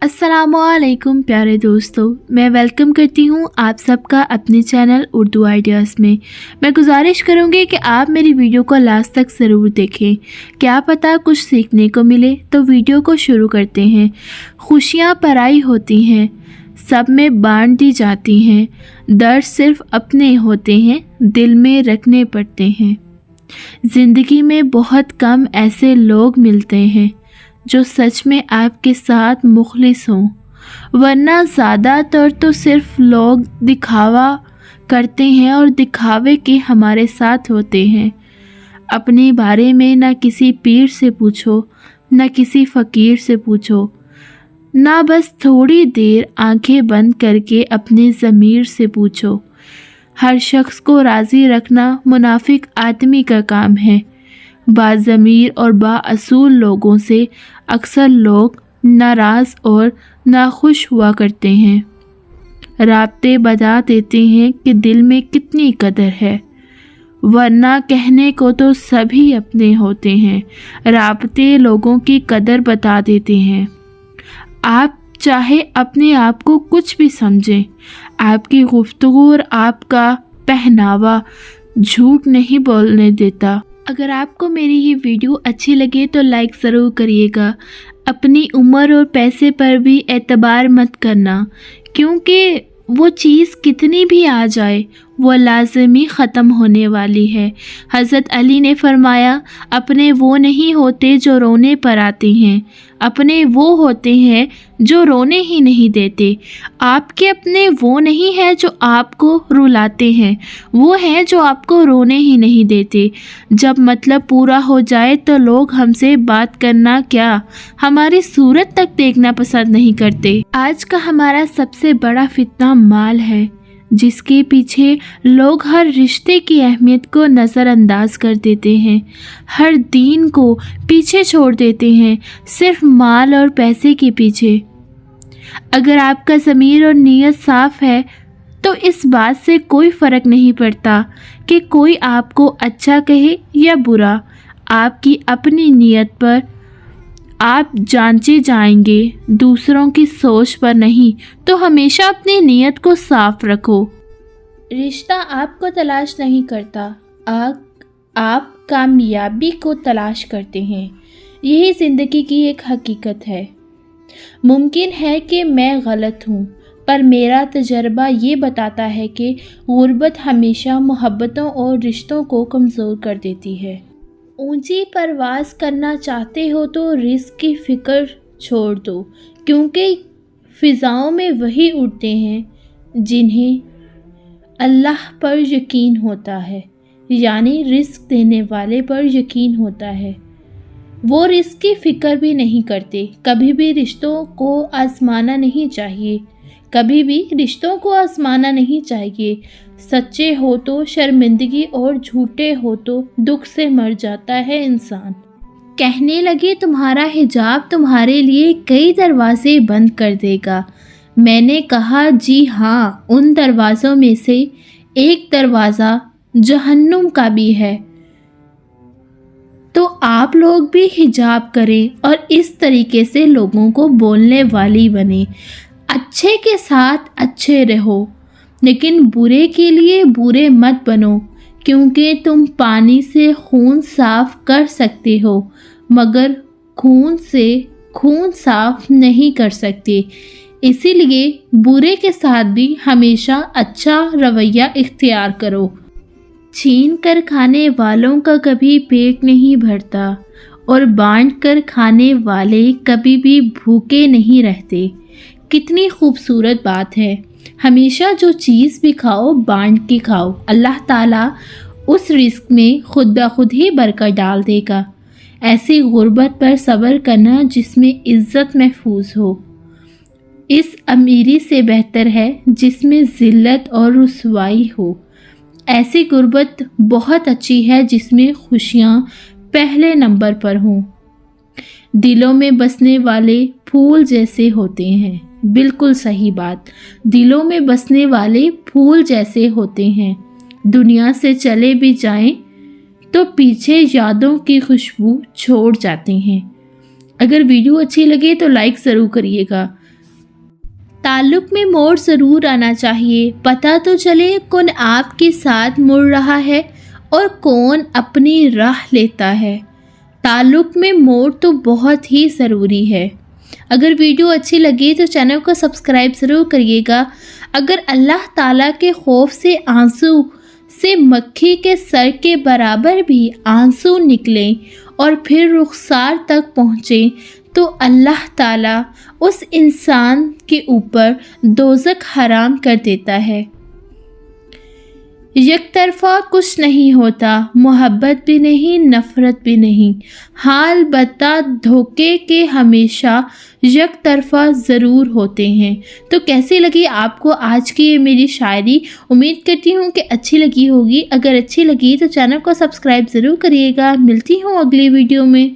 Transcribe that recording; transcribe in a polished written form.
अस्सलामुअलैकुम प्यारे दोस्तों, मैं वेलकम करती हूँ आप सबका अपने चैनल उर्दू आइडियाज़ में। मैं गुजारिश करूँगी कि आप मेरी वीडियो को लास्ट तक ज़रूर देखें, क्या पता कुछ सीखने को मिले। तो वीडियो को शुरू करते हैं। खुशियाँ पराई होती हैं, सब में बांट दी जाती हैं, दर्द सिर्फ अपने होते हैं, दिल में रखने पड़ते हैं। ज़िंदगी में बहुत कम ऐसे लोग मिलते हैं जो सच में आपके साथ मुखलिस हों, वरना ज़्यादातर तो सिर्फ लोग दिखावा करते हैं और दिखावे के हमारे साथ होते हैं। अपने बारे में ना किसी पीर से पूछो, ना किसी फ़कीर से पूछो, ना बस थोड़ी देर आंखें बंद करके अपने ज़मीर से पूछो। हर शख्स को राज़ी रखना मुनाफिक आदमी का काम है। बाज़मीर और बाअसूल लोगों से अक्सर लोग नाराज़ और नाखुश हुआ करते हैं। राब्ते बता देते हैं कि दिल में कितनी कदर है, वरना कहने को तो सभी अपने होते हैं। राब्ते लोगों की कदर बता देते हैं। आप चाहे अपने आप को कुछ भी समझें, आपकी गुफ्तगू और आपका पहनावा झूठ नहीं बोलने देता। अगर आपको मेरी ये वीडियो अच्छी लगे तो लाइक ज़रूर करिएगा। अपनी उम्र और पैसे पर भी एतबार मत करना, क्योंकि वो चीज़ कितनी भी आ जाए वो लाज़मी ख़त्म होने वाली है। हज़रत अली ने फरमाया, अपने वो नहीं होते जो रोने पर आते हैं, अपने वो होते हैं जो रोने ही नहीं देते। आपके अपने वो नहीं है जो आपको रुलाते हैं, वो हैं जो आपको रोने ही नहीं देते। जब मतलब पूरा हो जाए तो लोग हमसे बात करना क्या, हमारी सूरत तक देखना पसंद नहीं करते। आज का हमारा सबसे बड़ा फितना माल है, जिसके पीछे लोग हर रिश्ते की अहमियत को नज़रअंदाज कर देते हैं, हर दीन को पीछे छोड़ देते हैं सिर्फ माल और पैसे के पीछे। अगर आपका ज़मीर और नीयत साफ़ है तो इस बात से कोई फ़र्क नहीं पड़ता कि कोई आपको अच्छा कहे या बुरा। आपकी अपनी नीयत पर आप जांचे जाएंगे, दूसरों की सोच पर नहीं। तो हमेशा अपनी नीयत को साफ रखो। रिश्ता आपको तलाश नहीं करता, आप कामयाबी को तलाश करते हैं। यही ज़िंदगी की एक हकीकत है। मुमकिन है कि मैं गलत हूँ, पर मेरा तजर्बा ये बताता है कि गुर्बत हमेशा मोहब्बतों और रिश्तों को कमज़ोर कर देती है। ऊंची परवाज़ करना चाहते हो तो रिस्क की फ़िक्र छोड़ दो, क्योंकि फ़िज़ाओं में वही उड़ते हैं जिन्हें अल्लाह पर यकीन होता है, यानी रिस्क देने वाले पर यकीन होता है। वो रिस्क की फ़िक्र भी नहीं करते। कभी भी रिश्तों को आज़माना नहीं चाहिए, कभी भी रिश्तों को आज़माना नहीं चाहिए। सच्चे हो तो शर्मिंदगी और झूठे हो तो दुख से मर जाता है इंसान। कहने लगे तुम्हारा हिजाब तुम्हारे लिए कई दरवाजे बंद कर देगा। मैंने कहा जी हाँ, उन दरवाज़ों में से एक दरवाज़ा जहन्नुम का भी है। तो आप लोग भी हिजाब करें और इस तरीके से लोगों को बोलने वाली बने। अच्छे के साथ अच्छे रहो, लेकिन बुरे के लिए बुरे मत बनो, क्योंकि तुम पानी से खून साफ कर सकते हो, मगर खून से खून साफ नहीं कर सकते। इसीलिए बुरे के साथ भी हमेशा अच्छा रवैया इख्तियार करो। छीन कर खाने वालों का कभी पेट नहीं भरता, और बांट कर खाने वाले कभी भी भूखे नहीं रहते। कितनी खूबसूरत बात है। हमेशा जो चीज़ भी खाओ बांट के खाओ, अल्लाह ताला उस रिस्क में खुद ब खुद ही बरकत डाल देगा। ऐसी गुर्बत पर सब्र करना जिसमें इज़्ज़त महफूज हो, इस अमीरी से बेहतर है जिसमें ज़िल्लत और रुसवाई हो। ऐसी गुर्बत बहुत अच्छी है जिसमें खुशियाँ पहले नंबर पर हों। दिलों में बसने वाले फूल जैसे होते हैं। बिल्कुल सही बात, दिलों में बसने वाले फूल जैसे होते हैं। दुनिया से चले भी जाएं तो पीछे यादों की खुशबू छोड़ जाते हैं। अगर वीडियो अच्छी लगे तो लाइक ज़रूर करिएगा। ताल्लुक में मोड़ ज़रूर आना चाहिए, पता तो चले कौन आपके साथ मुड़ रहा है और कौन अपनी राह लेता है। ताल्लुक में मोड़ तो बहुत ही ज़रूरी है। अगर वीडियो अच्छी लगी तो चैनल को सब्सक्राइब ज़रूर करिएगा। अगर अल्लाह ताला के खौफ से आंसू से मक्खी के सर के बराबर भी आंसू निकलें और फिर रुखसार तक पहुँचें तो अल्लाह ताला उस इंसान के ऊपर दोज़ख हराम कर देता है। एक तरफ़ा कुछ नहीं होता, मोहब्बत भी नहीं, नफ़रत भी नहीं, हाल बता धोखे के हमेशा एक तरफ़ा ज़रूर होते हैं। तो कैसी लगी आपको आज की ये मेरी शायरी? उम्मीद करती हूँ कि अच्छी लगी होगी। अगर अच्छी लगी तो चैनल को सब्सक्राइब ज़रूर करिएगा। मिलती हूँ अगली वीडियो में।